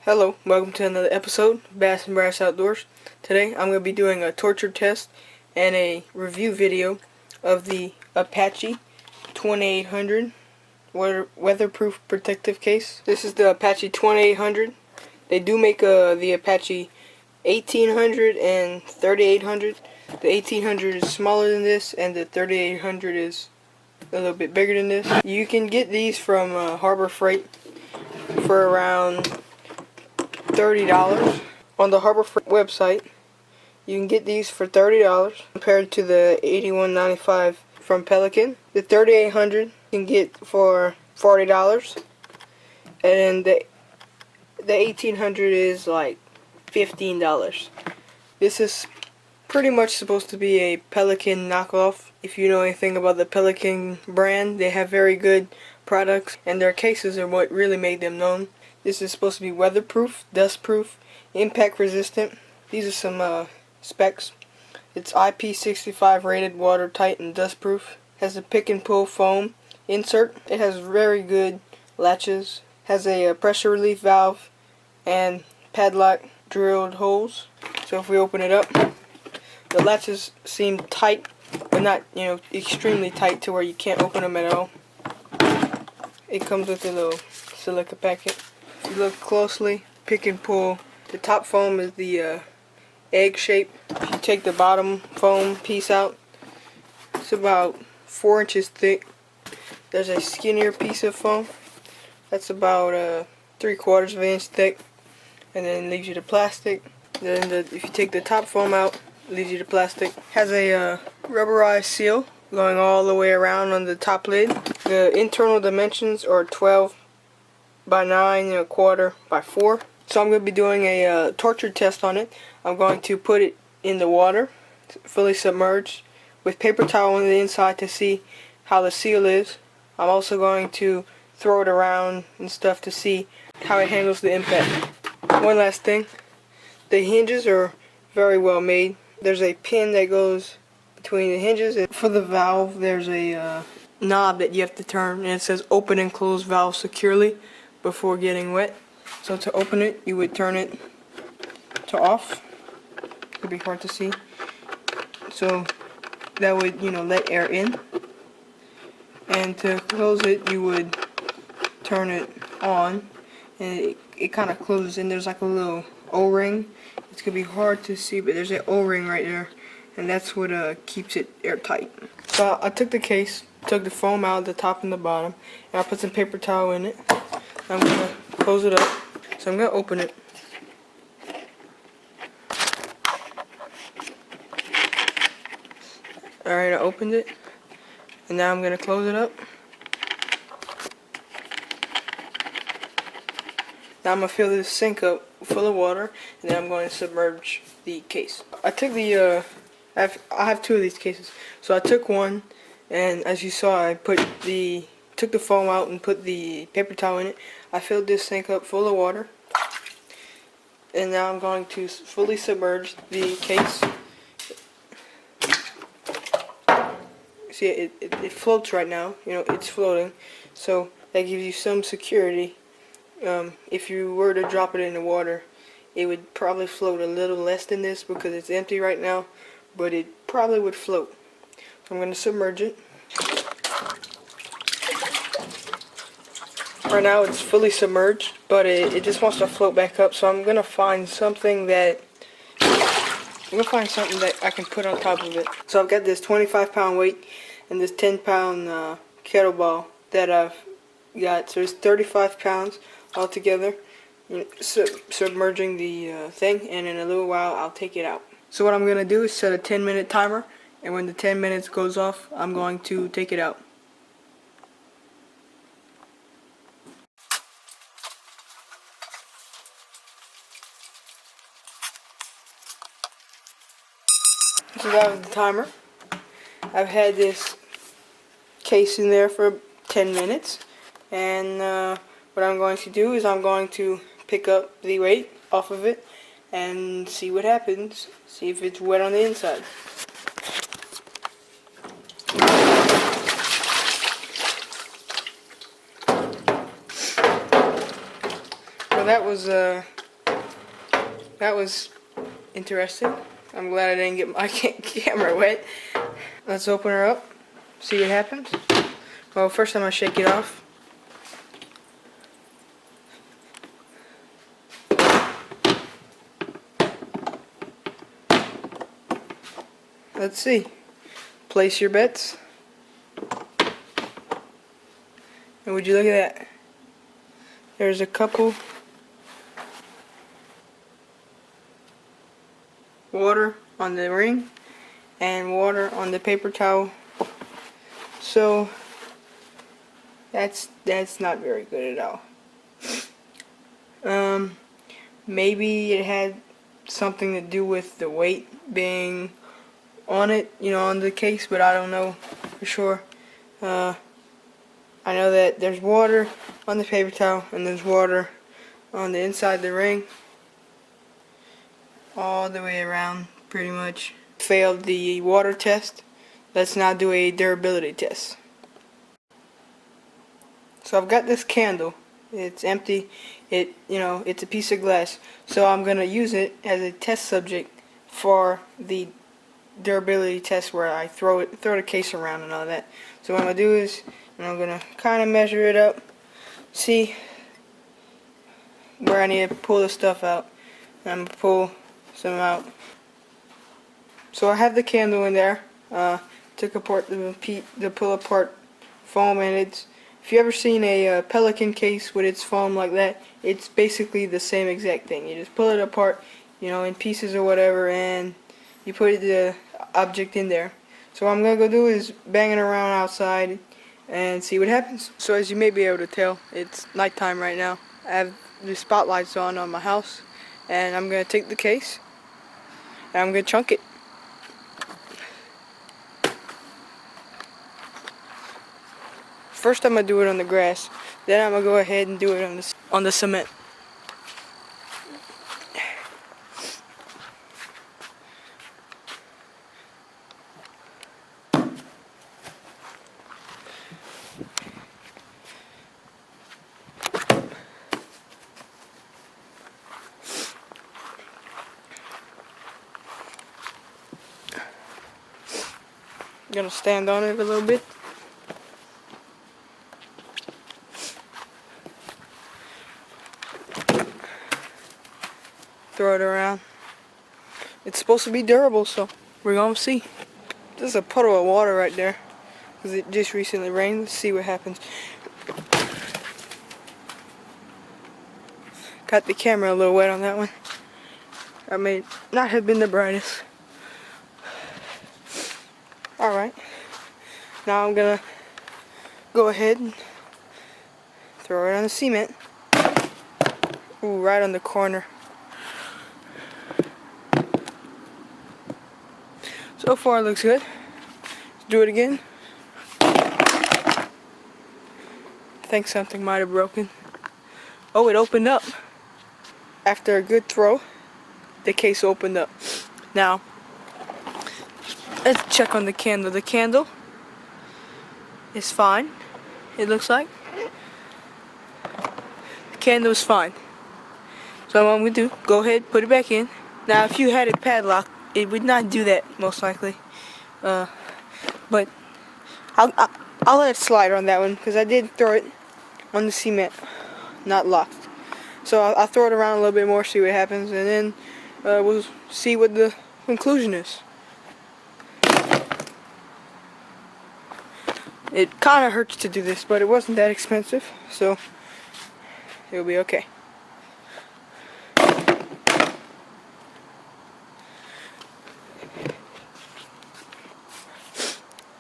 Hello, welcome to another episode of Bass and Brass Outdoors. Today I'm going to be doing a torture test and a review video of the Apache 2800 weatherproof protective case. This is the Apache 2800. They do make the Apache 1800 and 3800. The 1800 is smaller than this and the 3800 is a little bit bigger than this. You can get these from Harbor Freight for around $30 on the Harbor Freight website. You can get these for $30 compared to the $81.95 from Pelican. The 3800 you can get for $40, and the 1800 is like $15. This is pretty much supposed to be a Pelican knockoff. If you know anything about the Pelican brand, they have very good products, and their cases are what really made them known. This is supposed to be weatherproof, dustproof, impact resistant. These are some specs. It's IP65 rated, watertight and dustproof. Has a pick and pull foam insert. It has very good latches. Has a pressure relief valve and padlock drilled holes. So if we open it up, the latches seem tight, but not, extremely tight to where you can't open them at all. It comes with a little silica packet. If you look closely, pick and pull. The top foam is the egg shape. If you take the bottom foam piece out, it's about 4 inches thick. There's a skinnier piece of foam that's about 3/4 of an inch thick, and then it leaves you the plastic. Then if you take the top foam out, it leaves you the plastic. Has a rubberized seal going all the way around on the top lid. The internal dimensions are 12 by 9 1/4 by 4. So I'm going to be doing a torture test on it. I'm going to put it in the water, fully submerged, with paper towel on the inside to see how the seal is. I'm also going to throw it around and stuff to see how it handles the impact. One last thing, the hinges are very well made. There's a pin that goes between the hinges. For the valve, there's a knob that you have to turn, and it says open and close valve securely before getting wet. So to open it, you would turn it to off. It could be hard to see. So that would, let air in. And to close it, you would turn it on, and it kind of closes in. There's like a little O-ring. It's gonna be hard to see, but there's an O-ring right there, and that's what keeps it airtight. So I took the case, took the foam out, the top and the bottom, and I put some paper towel in it. I'm gonna close it up. So I'm gonna open it. Alright, I opened it, and now I'm gonna close it up. Now I'm gonna fill this sink up full of water, and then I'm going to submerge the case. I took the I have 2 of these cases. So I took one, and as you saw, I took the foam out and put the paper towel in it. I filled this sink up full of water, and now I'm going to fully submerge the case. See, it floats right now. It's floating, so that gives you some security. If you were to drop it in the water, it would probably float a little less than this because it's empty right now, but it probably would float. So I'm going to submerge it. Right now it's fully submerged, but it just wants to float back up, so I'm going to find something that I can put on top of it. So I've got this 25-pound weight and this 10-pound kettlebell that I've got. So it's 35 pounds altogether, submerging the thing, and in a little while I'll take it out. So what I'm going to do is set a 10-minute timer, and when the 10 minutes goes off, I'm going to take it out. So that was the timer. I've had this case in there for 10 minutes, and what I'm going to do is I'm going to pick up the weight off of it and see what happens. See if it's wet on the inside. So that was interesting. I'm glad I didn't get my camera wet. Let's open her up, see what happens. Well, first I'm gonna shake it off. Let's see. Place your bets. And would you look at that? There's a couple water on the ring and water on the paper towel. So that's not very good at all. Maybe it had something to do with the weight being on it, on the case, but I don't know for sure. I know that there's water on the paper towel and there's water on the inside of the ring, all the way around pretty much. Failed the water test. Let's now do a durability test. So I've got this candle. It's empty. It's a piece of glass. So I'm gonna use it as a test subject for the durability test, where I throw the case around and all that. So what I'm gonna do is, I'm gonna kind of measure it up, see where I need to pull the stuff out. And I'm gonna pull some out. So I have the candle in there. Took apart the pull apart foam, and if you ever seen a Pelican case with its foam like that, it's basically the same exact thing. You just pull it apart, in pieces or whatever, and you put the object in there. So what I'm gonna go do is bang it around outside and see what happens. So as you may be able to tell, it's nighttime right now. I have the spotlights on my house, and I'm gonna take the case and I'm gonna chunk it. First I'm gonna do it on the grass, then I'm gonna go ahead and do it on the cement. Gonna stand on it a little bit. Throw it around. It's supposed to be durable, so we're gonna see. There's a puddle of water right there because it just recently rained. Let's see what happens. Got the camera a little wet on that one. I may not have been the brightest. Alright, now I'm gonna go ahead and throw it on the cement. Ooh, right on the corner. So far it looks good. Let's do it again. I think something might have broken. Oh, it opened up. After a good throw, the case opened up. Now, let's check on the candle. The candle is fine, it looks like. The candle is fine. So what I'm going to do, go ahead, put it back in. Now if you had it padlocked, it would not do that, most likely. But I'll let it slide on that one, because I did throw it on the cement, not locked. So I'll throw it around a little bit more, see what happens, and then we'll see what the conclusion is. It kind of hurts to do this, but it wasn't that expensive, so it'll be okay.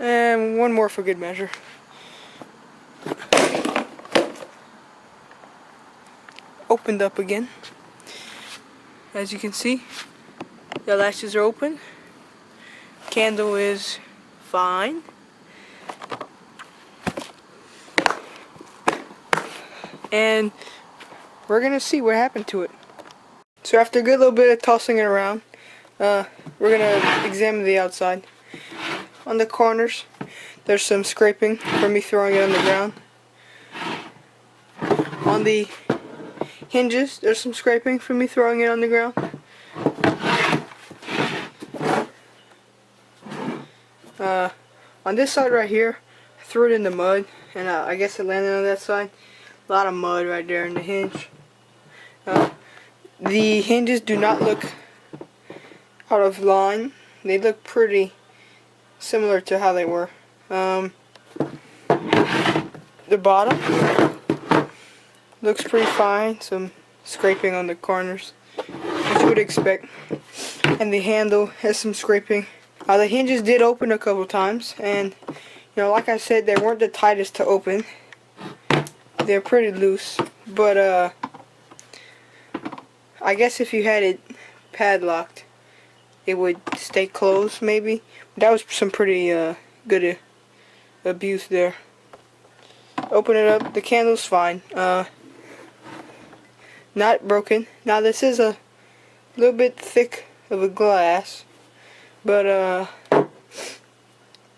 And one more for good measure. Opened up again. As you can see, the latches are open. Candle is fine. And we're gonna see what happened to it. So after a good little bit of tossing it around, we're gonna examine the outside. On the corners, there's some scraping from me throwing it on the ground. On the hinges, there's some scraping from me throwing it on the ground. On this side right here, I threw it in the mud, and I guess it landed on that side. A lot of mud right there in the hinge. The hinges do not look out of line. They look pretty similar to how they were. The bottom looks pretty fine. Some scraping on the corners, as you would expect. And the handle has some scraping. The hinges did open a couple times, and like I said, they weren't the tightest to open. They're pretty loose, but I guess if you had it padlocked, it would stay closed maybe. That was some pretty good abuse there. Open it up, the candle's fine. Not broken. Now this is a little bit thick of a glass, but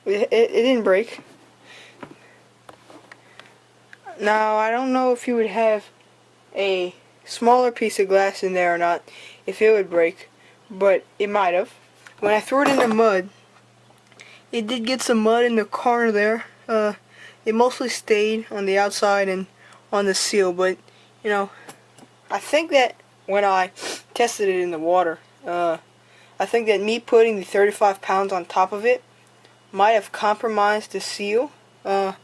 it didn't break. Now I don't know if you would have a smaller piece of glass in there or not, if it would break, but it might have. When I threw it in the mud, it did get some mud in the corner there. It mostly stayed on the outside and on the seal, but I think that when I tested it in the water, I think that me putting the 35 pounds on top of it might have compromised the seal. I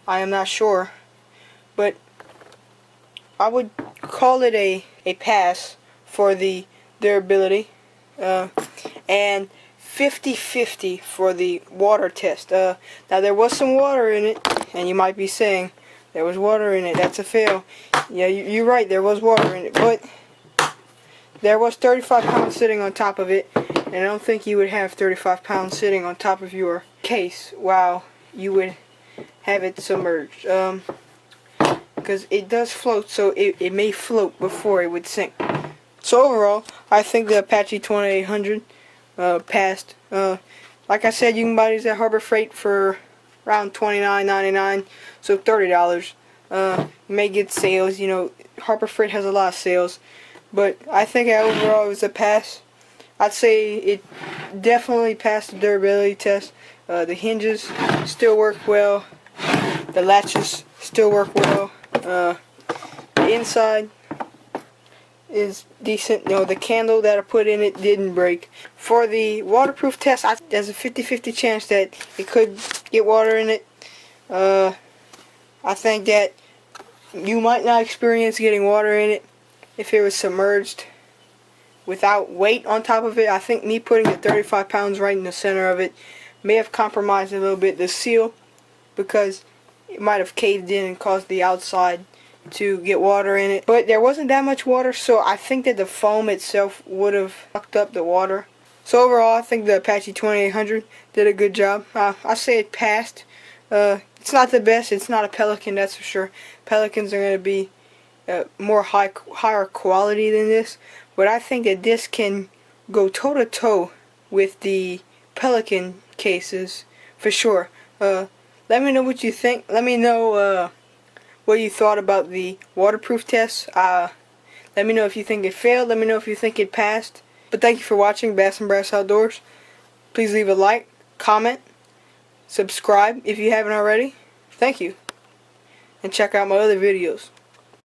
am not sure, but I would call it a pass for the durability, and 50-50 for the water test. Now there was some water in it, and you might be saying, there was water in it, that's a fail. Yeah, you're right, there was water in it, but there was 35 pounds sitting on top of it, and I don't think you would have 35 pounds sitting on top of your case while you would have it submerged. Because it does float, so it may float before it would sink. So overall, I think the Apache 2800 passed. Like I said, you can buy these at Harbor Freight for around $29.99, so $30. You may get sales. Harbor Freight has a lot of sales, but I think overall it was a pass. I'd say it definitely passed the durability test. The hinges still work well. The latches still work well. The inside is decent. The candle that I put in it didn't break. For the waterproof test, there's a 50-50 chance that it could get water in it. I think that you might not experience getting water in it if it was submerged without weight on top of it. I think me putting the 35 pounds right in the center of it may have compromised a little bit the seal, because it might have caved in and caused the outside to get water in it. But there wasn't that much water, so I think that the foam itself would have sucked up the water. So overall, I think the Apache 2800 did a good job. I say it passed. It's not the best. It's not a Pelican, that's for sure. Pelicans are going to be higher quality than this. But I think that this can go toe-to-toe with the Pelican cases for sure. Let me know what you think. Let me know what you thought about the waterproof test. Let me know if you think it failed. Let me know if you think it passed. But thank you for watching Bass and Brass Outdoors. Please leave a like, comment, subscribe if you haven't already. Thank you. And check out my other videos.